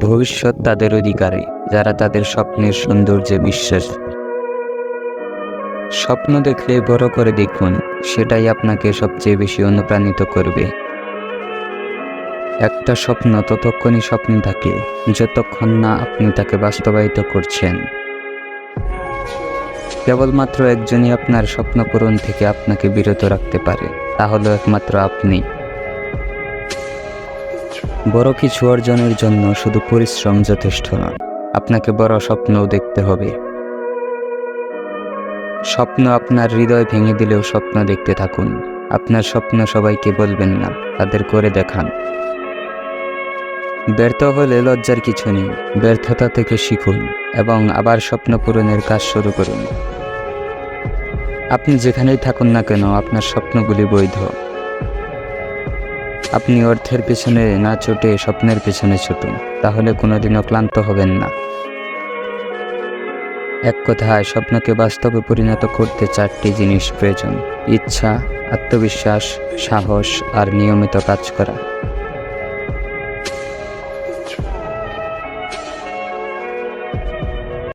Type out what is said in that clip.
ভবিষ্যৎ তাদের অধিকারে, যারা তাদের স্বপ্নের সৌন্দর্যে বিশ্বাস। স্বপ্ন দেখলে বড় করে দেখুন, সেটাই আপনাকে সবচেয়ে বেশি অনুপ্রাণিত করবে। একটা স্বপ্ন ততক্ষণই স্বপ্ন থাকে যতক্ষণ না আপনি তাকে বাস্তবায়িত করছেন। কেবলমাত্র একজনই আপনার স্বপ্ন পূরণ থেকে আপনাকে বিরত রাখতে পারে, তা হলো একমাত্র আপনি। বড় কিছু অর্জনের জন্য শুধু পরিশ্রম যথেষ্ট নয়, আপনাকে বড় স্বপ্নও দেখতে হবে। স্বপ্ন আপনার হৃদয় ভেঙে দিলেও স্বপ্ন দেখতে থাকুন। আপনার স্বপ্ন সবাইকে বলবেন না, তাদের করে দেখান। ব্যর্থ হলে লজ্জার কিছু নেই, ব্যর্থতা থেকে শিখুন এবং আবার স্বপ্ন পূরণের কাজ শুরু করুন। আপনি যেখানেই থাকুন না কেন, আপনার স্বপ্নগুলি বৈধ। আপনি অর্থের পেছনে না ছুটে স্বপ্নের পেছনে ছুটুন, তাহলে কোনোদিনও ক্লান্ত হবেন না। এক কথায়, স্বপ্নকে বাস্তবে পরিণত করতে 4টি জিনিস প্রয়োজন: ইচ্ছা, আত্মবিশ্বাস, সাহস আর নিয়মিত কাজ করা।